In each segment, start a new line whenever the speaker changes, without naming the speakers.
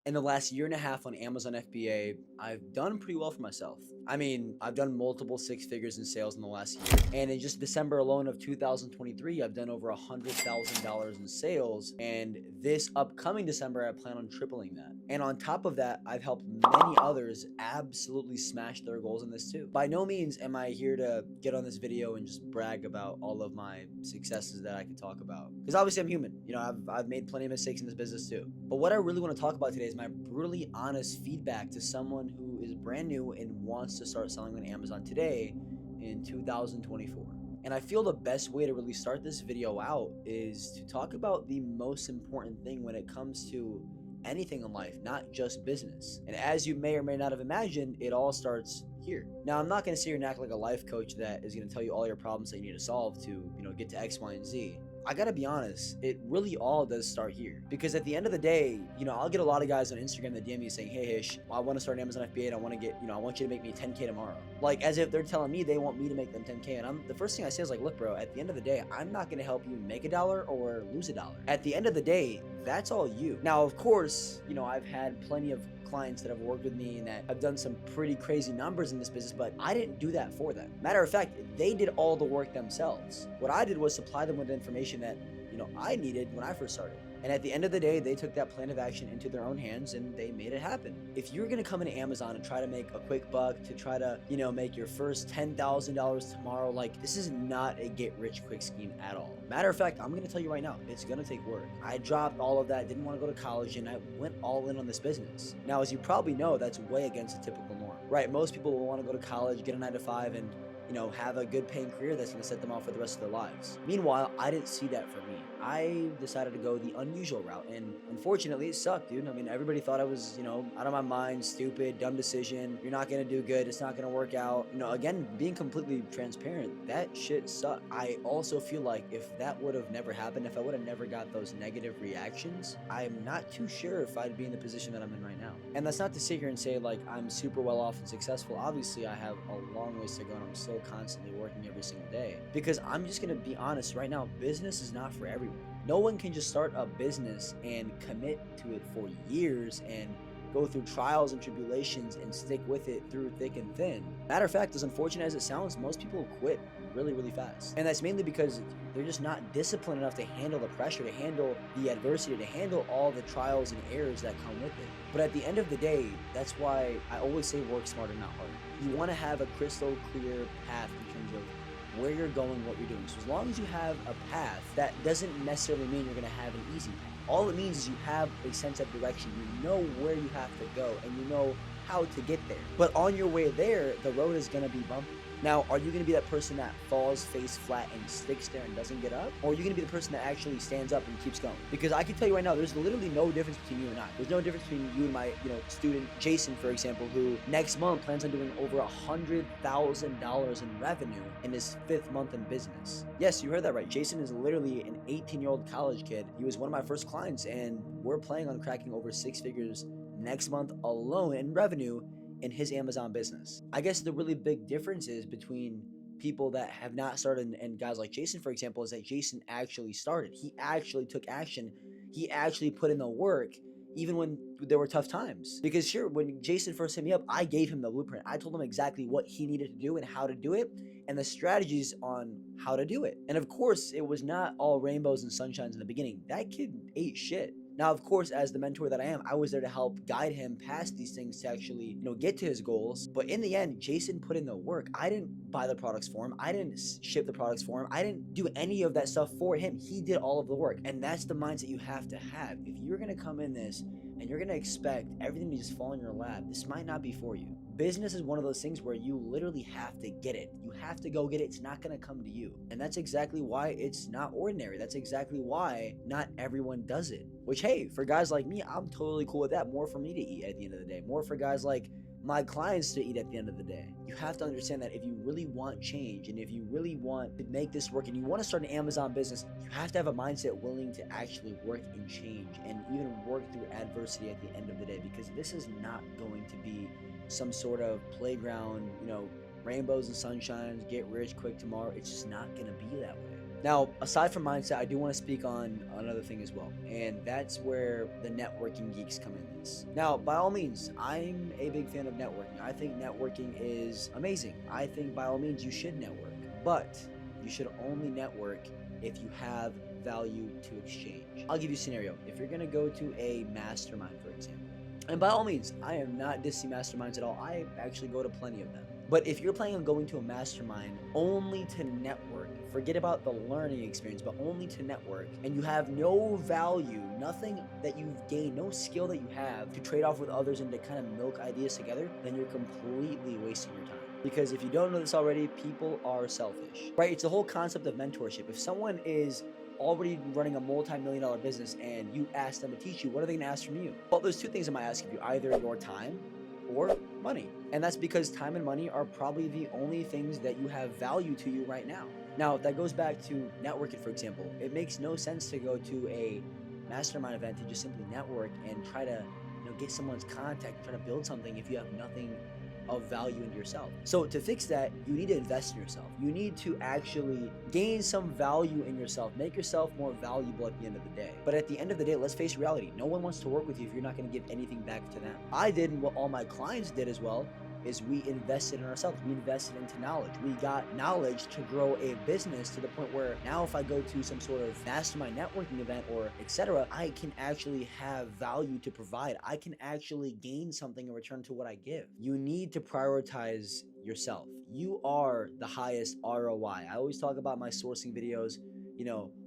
In the last year and a half on Amazon FBA, I've done pretty well for myself. I mean, I've done multiple six figures in sales in the last year. And in just December alone of 2023, I've done over $100,000 in sales. And this upcoming December, I plan on tripling that. And on top of that, I've helped many others absolutely smash their goals in this too. By no means am I here to get on this video and just brag about all of my successes that I could talk about. Because obviously I'm human. You know, I've made plenty of mistakes in this business too. But what I really want to talk about today is my brutally honest feedback to someone who is brand new and wants to start selling on Amazon today in 2024. And I feel the best way to really start this video out is to talk about the most important thing when it comes to anything in life, not just business. And as you may or may not have imagined, it all starts here. Now, I'm not going to sit here and act like a life coach that is going to tell you all your problems that you need to solve to, get to X, Y, and Z. I gotta be honest, it really all does start here. Because at the end of the day, I'll get a lot of guys on Instagram that DM me saying, hey Hish, I want to start an Amazon FBA and I want to get, I want you to make me 10K tomorrow. Like as if they're telling me they want me to make them 10K. And the first thing I say is like, look, bro, at the end of the day, I'm not gonna help you make $1 or lose $1. At the end of the day, that's all you. Now, of course, I've had plenty of clients that have worked with me and that have done some pretty crazy numbers in this business, but I didn't do that for them. Matter of fact, they did all the work themselves. What I did was supply them with the information that, I needed when I first started. And at the end of the day, they took that plan of action into their own hands and they made it happen. If you're going to come into Amazon and try to make a quick buck, to try to, make your first $10,000 tomorrow, like this is not a get rich quick scheme at all. Matter of fact, I'm going to tell you right now, it's going to take work. I dropped all of that, didn't want to go to college, and I went all in on this business. Now, as you probably know, that's way against the typical norm, right? Most people will want to go to college, get a 9 to 5, and have a good paying career that's going to set them off for the rest of their lives. Meanwhile, I didn't see that for me. I decided to go the unusual route, and unfortunately, it sucked, dude. I mean, everybody thought I was, out of my mind, stupid, dumb decision. You're not going to do good. It's not going to work out. Again, being completely transparent, that shit sucked. I also feel like if that would have never happened, if I would have never got those negative reactions, I'm not too sure if I'd be in the position that I'm in right now. And that's not to sit here and say, like, I'm super well off and successful. Obviously, I have a long ways to go, and I'm still constantly working every single day. Because I'm just gonna be honest right now, business is not for everyone. No one can just start a business and commit to it for years and go through trials and tribulations and stick with it through thick and thin. Matter of fact, as unfortunate as it sounds, most people quit really, really fast. And that's mainly because they're just not disciplined enough to handle the pressure, to handle the adversity, to handle all the trials and errors that come with it. But at the end of the day, that's why I always say work smarter, not harder. You want to have a crystal clear path in terms of where you're going, what you're doing. So as long as you have a path, that doesn't necessarily mean you're going to have an easy path. All it means is you have a sense of direction. You know where you have to go and you know how to get there. But on your way there, the road is going to be bumpy. Now, are you going to be that person that falls face flat and sticks there and doesn't get up? Or are you going to be the person that actually stands up and keeps going? Because I can tell you right now, there's literally no difference between you and I. There's no difference between you and my, student Jason, for example, who next month plans on doing over $100,000 in revenue in his 5th month in business. Yes, you heard that right. Jason is literally an 18-year-old college kid. He was one of my first clients, and we're planning on cracking over 6 figures next month alone in revenue in his Amazon business. I guess the really big difference is between people that have not started and guys like Jason, for example, is that Jason actually started. He actually took action. He actually put in the work even when there were tough times. Because sure, when Jason first hit me up, I gave him the blueprint. I told him exactly what he needed to do and how to do it and the strategies on how to do it. And of course, it was not all rainbows and sunshines in the beginning. That kid ate shit. Now, of course, as the mentor that I am, I was there to help guide him past these things to actually, get to his goals. But in the end, Jason put in the work. I didn't buy the products for him. I didn't ship the products for him. I didn't do any of that stuff for him. He did all of the work. And that's the mindset you have to have. If you're going to come in this and you're going to expect everything to just fall in your lap, this might not be for you. Business is one of those things where you literally have to get it. You have to go get it. It's not going to come to you. And that's exactly why it's not ordinary. That's exactly why not everyone does it. Which, hey, for guys like me, I'm totally cool with that. More for me to eat at the end of the day. More for guys like my clients to eat at the end of the day. You have to understand that if you really want change and if you really want to make this work and you want to start an Amazon business, you have to have a mindset willing to actually work and change and even work through adversity at the end of the day, because this is not going to be some sort of playground, rainbows and sunshines, get rich quick tomorrow. It's just not going to be that way. Now, aside from mindset, I do want to speak on another thing as well, and that's where the networking geeks come in this. Now, by all means, I'm a big fan of networking. I think networking is amazing. I think by all means you should network, but you should only network if you have value to exchange. I'll give you a scenario. If you're going to go to a mastermind, for example, and by all means, I am not dissing masterminds at all. I actually go to plenty of them. But if you're planning on going to a mastermind only to network, forget about the learning experience, but only to network, and you have no value, nothing that you've gained, no skill that you have to trade off with others and to kind of milk ideas together, then you're completely wasting your time. Because if you don't know this already, people are selfish, right? It's the whole concept of mentorship. If someone is already running a multi-million-dollar business and you ask them to teach you, what are they going to ask from you? Well, there's two things I might ask of you, either your time or money. And that's because time and money are probably the only things that you have value to you right now. Now, that goes back to networking, for example. It makes no sense to go to a mastermind event to just simply network and try to, get someone's contact and try to build something if you have nothing of value into yourself. So to fix that, you need to invest in yourself. You need to actually gain some value in yourself, make yourself more valuable at the end of the day. But at the end of the day, let's face reality. No one wants to work with you if you're not going to give anything back to them. I did, and what all my clients did as well, is we invested in ourselves. We invested into knowledge. We got knowledge to grow a business to the point where now if I go to some sort of mastermind networking event or etc., I can actually have value to provide. I can actually gain something in return to what I give. You need to prioritize yourself. You are the highest ROI. I always talk about my sourcing videos.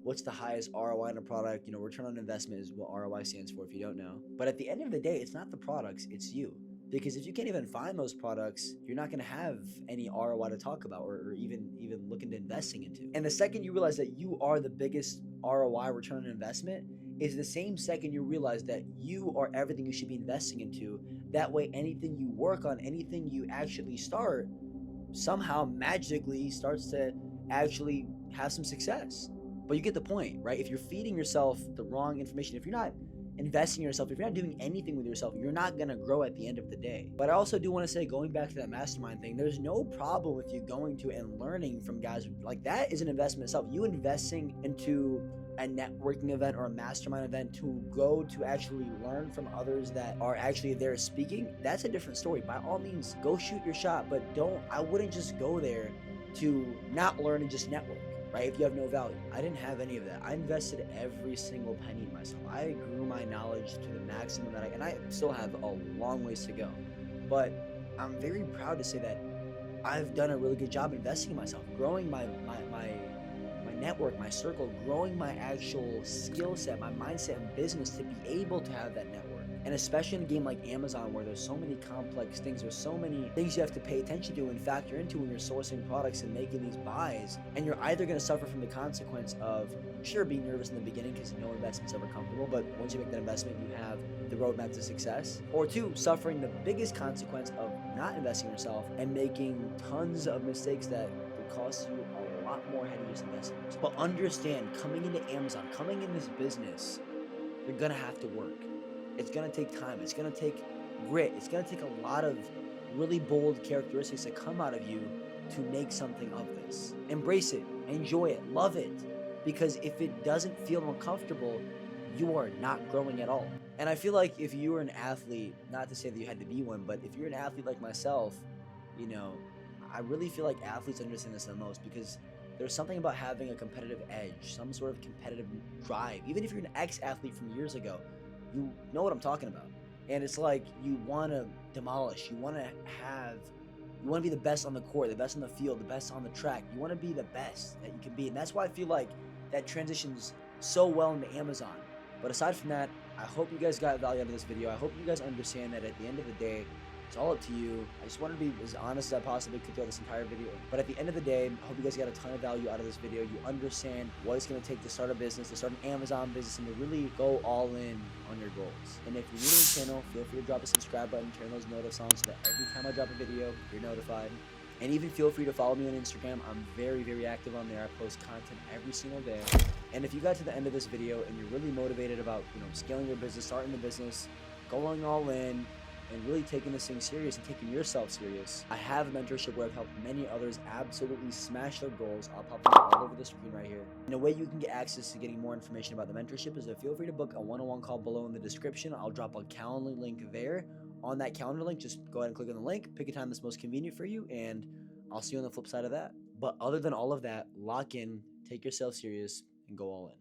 What's the highest ROI in a product? Return on investment is what ROI stands for if you don't know. But at the end of the day, it's not the products, it's you. Because if you can't even find those products, you're not going to have any ROI to talk about or even look into investing into. And the second you realize that you are the biggest ROI, return on investment, is the same second you realize that you are everything you should be investing into. That way, anything you work on, anything you actually start, somehow magically starts to actually have some success. But you get the point, right? If you're feeding yourself the wrong information, if you're not investing in yourself, if you're not doing anything with yourself, you're not going to grow at the end of the day. But I also do want to say, going back to that mastermind thing, there's no problem with you going to and learning from guys. Like, that is an investment itself. You investing into a networking event or a mastermind event to go to actually learn from others that are actually there speaking, that's a different story. By all means, go shoot your shot, but I wouldn't just go there to not learn and just network. Right? If you have no value. I didn't have any of that. I invested every single penny in myself. I grew my knowledge to the maximum and I still have a long ways to go. But I'm very proud to say that I've done a really good job investing in myself, growing my network, my circle, growing my actual skill set, my mindset and business to be able to have that network. And especially in a game like Amazon, where there's so many complex things, there's so many things you have to pay attention to and factor into when you're sourcing products and making these buys. And you're either going to suffer from the consequence of, sure, being nervous in the beginning because no investment's ever comfortable, but once you make that investment, you have the roadmap to success. Or two, suffering the biggest consequence of not investing in yourself and making tons of mistakes that will cost you a lot more had you just invested in yourself. But understand, coming into Amazon, coming in this business, you're going to have to work. It's going to take time. It's going to take grit. It's going to take a lot of really bold characteristics that come out of you to make something of this. Embrace it. Enjoy it. Love it. Because if it doesn't feel uncomfortable, you are not growing at all. And I feel like if you were an athlete, not to say that you had to be one, but if you're an athlete like myself, I really feel like athletes understand this the most, because there's something about having a competitive edge, some sort of competitive drive. Even if you're an ex-athlete from years ago, you know what I'm talking about. And it's like you want to demolish. You want to be the best on the court, the best on the field, the best on the track. You want to be the best that you can be. And that's why I feel like that transitions so well into Amazon. But aside from that, I hope you guys got value out of this video. I hope you guys understand that at the end of the day, it's all up to you. I just wanted to be as honest as I possibly could throughout this entire video. But at the end of the day, I hope you guys got a ton of value out of this video. You understand what it's going to take to start a business, to start an Amazon business, and to really go all in on your goals. And if you're new to the channel, feel free to drop a subscribe button, turn those notifications on so that every time I drop a video, you're notified. And even feel free to follow me on Instagram. I'm very, very active on there. I post content every single day. And if you got to the end of this video and you're really motivated about, scaling your business, starting the business, going all in, and really taking this thing serious and taking yourself serious. I have a mentorship where I've helped many others absolutely smash their goals. I'll pop them all over the screen right here. And a way you can get access to getting more information about the mentorship is to feel free to book a one-on-one call below in the description. I'll drop a Calendly link there. On that calendar link, just go ahead and click on the link, pick a time that's most convenient for you, and I'll see you on the flip side of that. But other than all of that, lock in, take yourself serious, and go all in.